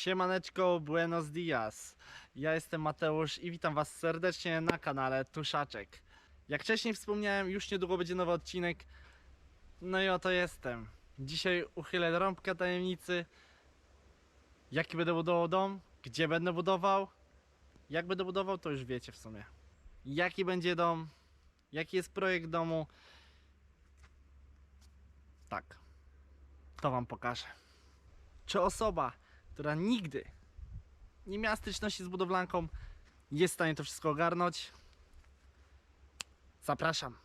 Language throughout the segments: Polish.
Siemaneczko, buenos dias. Ja jestem Mateusz i witam was serdecznie na kanale Tuszaczek. Jak wcześniej wspomniałem, już niedługo będzie nowy odcinek. No i oto jestem. Dzisiaj uchylę rąbkę tajemnicy. Jaki będę budował dom, gdzie będę budował. Jak będę budował, to już wiecie w sumie. Jaki będzie dom, jaki jest projekt domu. Tak, to wam pokażę. Czy osoba, która nigdy nie miała styczności z budowlanką, jest w stanie to wszystko ogarnąć? Zapraszam.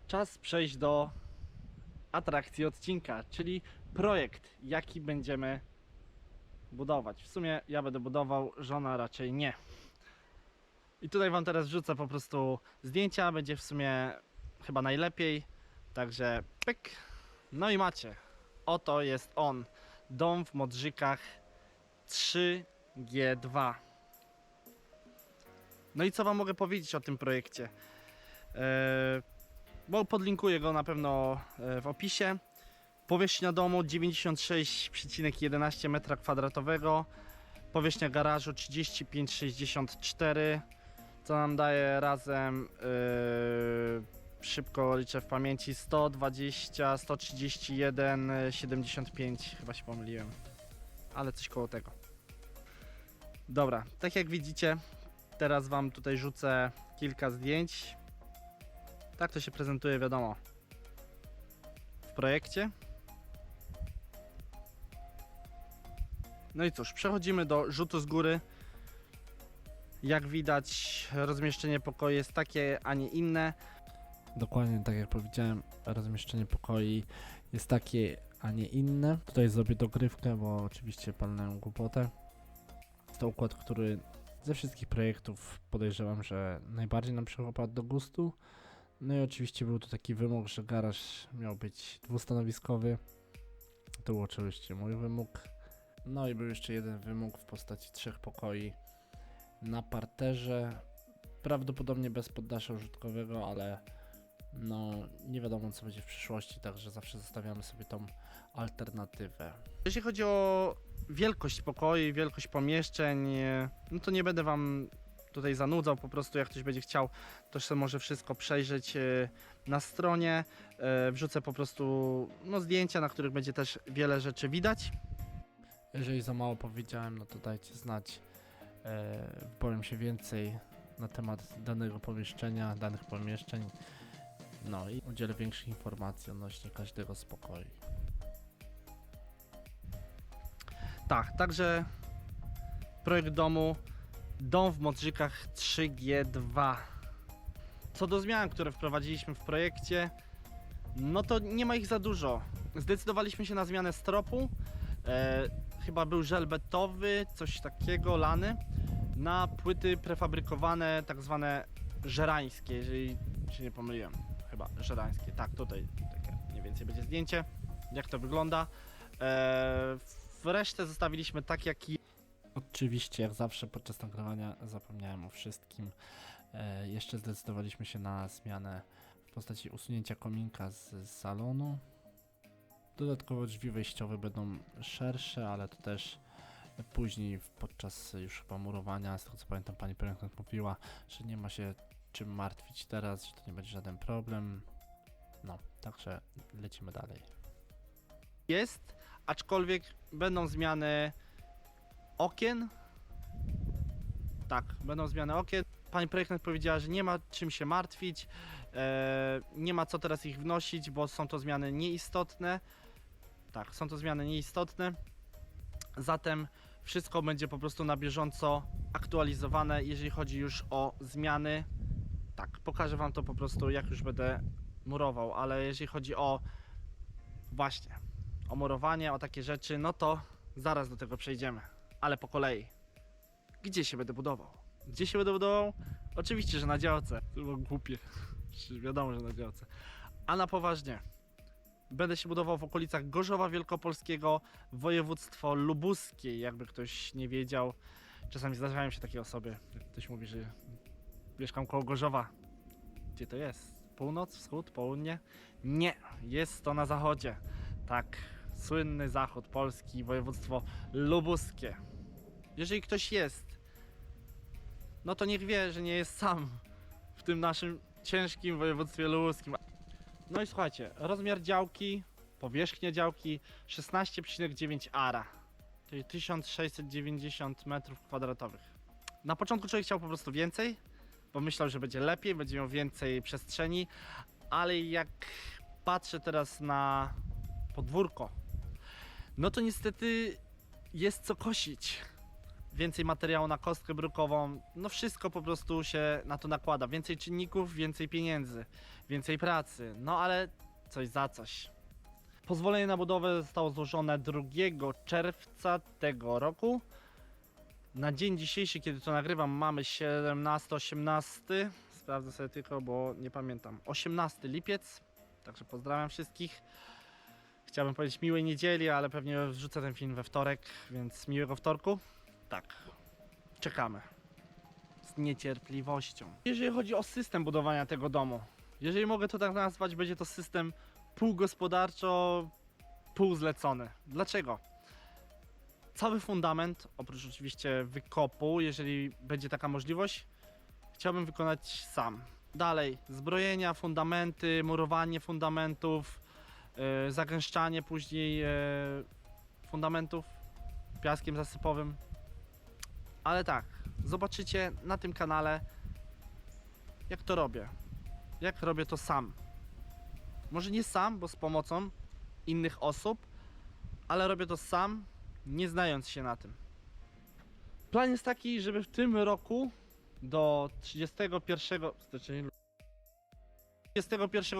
Czas przejść do atrakcji odcinka, czyli projekt, jaki będziemy budować. W sumie ja będę budował, żona raczej nie. I tutaj wam teraz wrzucę po prostu zdjęcia, będzie w sumie chyba najlepiej. Także pyk. No i macie. Oto jest on. Dom w Modrzykach 3G2. No i co wam mogę powiedzieć o tym projekcie? Bo podlinkuję go na pewno w opisie. Powierzchnia domu 96,11 m2. Powierzchnia garażu 35,64, co nam daje razem, szybko liczę w pamięci, 131,75, chyba się pomyliłem, ale coś koło tego. Dobra, tak jak widzicie, teraz wam tutaj rzucę kilka zdjęć. Tak to się prezentuje, wiadomo, w projekcie. No i cóż, przechodzimy do rzutu z góry. Jak widać, rozmieszczenie pokoi jest takie, a nie inne. Dokładnie tak jak powiedziałem, rozmieszczenie pokoi jest takie, a nie inne. Tutaj zrobię dogrywkę, bo oczywiście palnę głupotę. Jest to układ, który ze wszystkich projektów podejrzewam, że najbardziej nam przypadł do gustu. No i oczywiście był tu taki wymóg, że garaż miał być dwustanowiskowy. To był oczywiście mój wymóg. No i był jeszcze jeden wymóg w postaci 3 pokoi na parterze. Prawdopodobnie bez poddasza użytkowego, ale no nie wiadomo co będzie w przyszłości, także zawsze zostawiamy sobie tą alternatywę. Jeśli chodzi o wielkość pokoi, wielkość pomieszczeń, no to nie będę wam tutaj zanudzał, po prostu jak ktoś będzie chciał, to sobie może wszystko przejrzeć na stronie. Wrzucę po prostu zdjęcia, na których będzie też wiele rzeczy widać. Jeżeli za mało powiedziałem, no to dajcie znać, powiem się więcej na temat danego pomieszczenia, danych pomieszczeń, no i udzielę większych informacji odnośnie każdego z pokoi. Tak, także projekt domu, dom w Modrzykach 3G2. Co do zmian, które wprowadziliśmy w projekcie, no to nie ma ich za dużo. Zdecydowaliśmy się na zmianę stropu. Chyba był żel betowy, coś takiego, lany, na płyty prefabrykowane, tak zwane żerańskie, jeżeli się nie pomyliłem, chyba żerańskie. Tak, tutaj takie mniej więcej będzie zdjęcie, jak to wygląda. W resztę zostawiliśmy tak jak jest. Oczywiście jak zawsze podczas nagrywania zapomniałem o wszystkim. Jeszcze zdecydowaliśmy się na zmianę w postaci usunięcia kominka z salonu. Dodatkowo drzwi wejściowe będą szersze, ale to też później podczas już chyba murowania, z tego co pamiętam pani projektant mówiła, że nie ma się czym martwić teraz, że to nie będzie żaden problem. No, także lecimy dalej. Aczkolwiek będą zmiany okien. Tak, będą zmiany okien. Pani projektant powiedziała, że nie ma czym się martwić, nie ma co teraz ich wnosić, bo są to zmiany nieistotne. Tak, są to zmiany nieistotne. Zatem wszystko będzie po prostu na bieżąco aktualizowane, jeżeli chodzi już o zmiany. Tak, pokażę wam to po prostu, jak już będę murował, ale jeżeli chodzi o właśnie o murowanie, o takie rzeczy, no to zaraz do tego przejdziemy, ale po kolei. Gdzie się będę budował? Gdzie się będę budował? Oczywiście, że na działce. To było głupie. Wiadomo, że na działce. A na poważnie. Będę się budował w okolicach Gorzowa Wielkopolskiego, województwo lubuskie, jakby ktoś nie wiedział. Czasami zdarzają się takie osoby, jak ktoś mówi, że mieszkam koło Gorzowa. Gdzie to jest? Północ, wschód, południe? Nie, jest to na zachodzie. Tak, słynny zachód Polski, województwo lubuskie. Jeżeli ktoś jest, no to niech wie, że nie jest sam w tym naszym ciężkim województwie lubuskim. No i słuchajcie, rozmiar działki, powierzchnia działki 16,9 ara, czyli 1690 m². Na początku człowiek chciał po prostu więcej, bo myślał, że będzie lepiej, będzie miał więcej przestrzeni, ale jak patrzę teraz na podwórko, no to niestety jest co kosić. Więcej materiału na kostkę brukową, no wszystko po prostu się na to nakłada. Więcej czynników, więcej pieniędzy, więcej pracy, no ale coś za coś. Pozwolenie na budowę zostało złożone 2 czerwca tego roku. Na dzień dzisiejszy, kiedy to nagrywam, mamy 17-18, sprawdzę sobie tylko, bo nie pamiętam, 18 lipiec, także pozdrawiam wszystkich. Chciałbym powiedzieć miłej niedzieli, ale pewnie wrzucę ten film we wtorek, więc miłego wtorku. Tak, czekamy z niecierpliwością. Jeżeli chodzi o system budowania tego domu, jeżeli mogę to tak nazwać, będzie to system półgospodarczo, półzlecony. Dlaczego? Cały fundament, oprócz oczywiście wykopu, jeżeli będzie taka możliwość, chciałbym wykonać sam. Dalej, zbrojenia, fundamenty, murowanie fundamentów, zagęszczanie później fundamentów piaskiem zasypowym. Ale tak, zobaczycie na tym kanale, jak to robię. Jak robię to sam. Może nie sam, bo z pomocą innych osób, ale robię to sam, nie znając się na tym. Plan jest taki, żeby w tym roku do 31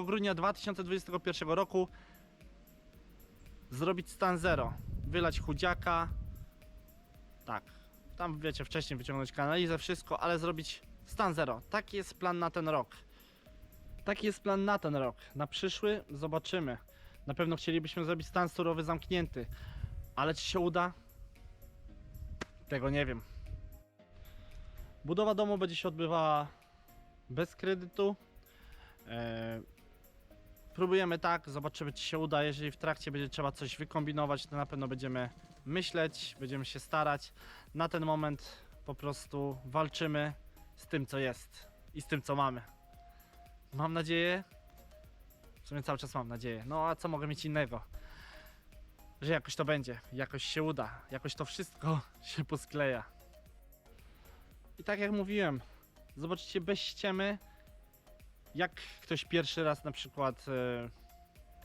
grudnia 2021 roku zrobić stan zero. Wylać chudziaka. Tak, tam wiecie, wcześniej wyciągnąć kanalizę, wszystko, ale zrobić stan zero. Taki jest plan na ten rok. Taki jest plan na ten rok. Na przyszły zobaczymy. Na pewno chcielibyśmy zrobić stan surowy zamknięty. Ale czy się uda? Tego nie wiem. Budowa domu będzie się odbywała bez kredytu. Próbujemy tak, zobaczymy czy się uda. Jeżeli w trakcie będzie trzeba coś wykombinować, to na pewno będziemy myśleć, będziemy się starać. Na ten moment po prostu walczymy z tym co jest i z tym co mamy. Mam nadzieję, w sumie cały czas mam nadzieję, no a co mogę mieć innego? Że jakoś to będzie, jakoś się uda, jakoś to wszystko się poskleja. I tak jak mówiłem, zobaczycie bez ściemy, jak ktoś pierwszy raz na przykład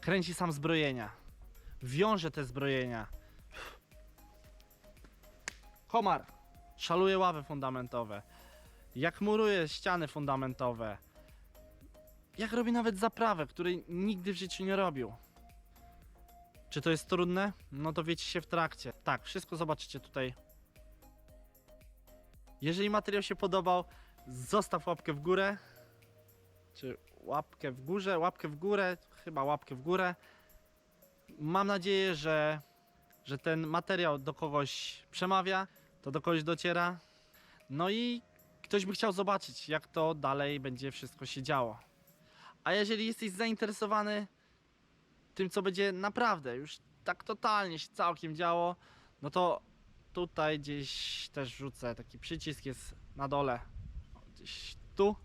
kręci sam zbrojenia, wiąże te zbrojenia. Komar szaluje ławy fundamentowe, jak muruje ściany fundamentowe, jak robi nawet zaprawę, której nigdy w życiu nie robił. Czy to jest trudne? No to wiecie się w trakcie. Tak, wszystko zobaczycie tutaj. Jeżeli materiał się podobał, zostaw łapkę w górę. Czy łapkę w górze? Łapkę w górę? Chyba łapkę w górę. Mam nadzieję, że ten materiał do kogoś przemawia, to do kogoś dociera. No i ktoś by chciał zobaczyć, jak to dalej będzie wszystko się działo. A jeżeli jesteś zainteresowany tym, co będzie naprawdę już tak totalnie się całkiem działo, no to tutaj gdzieś też wrzucę taki przycisk, jest na dole, gdzieś tu.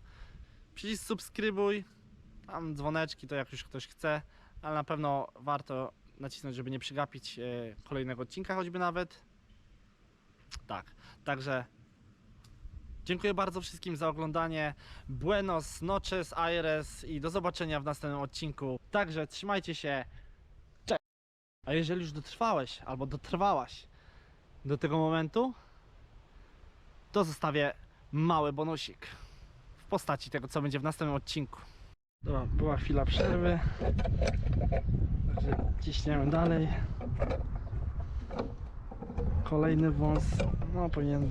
Przycisk subskrybuj, tam dzwoneczki to jak już ktoś chce, ale na pewno warto nacisnąć, żeby nie przegapić kolejnego odcinka choćby nawet. Tak, także dziękuję bardzo wszystkim za oglądanie. Buenos noches, Aires i do zobaczenia w następnym odcinku. Także trzymajcie się. Cześć! A jeżeli już dotrwałeś albo dotrwałaś do tego momentu, to zostawię mały bonusik w postaci tego, co będzie w następnym odcinku. Dobra, była chwila przerwy. Także ciśniemy dalej. Kolejny wąs. No powinien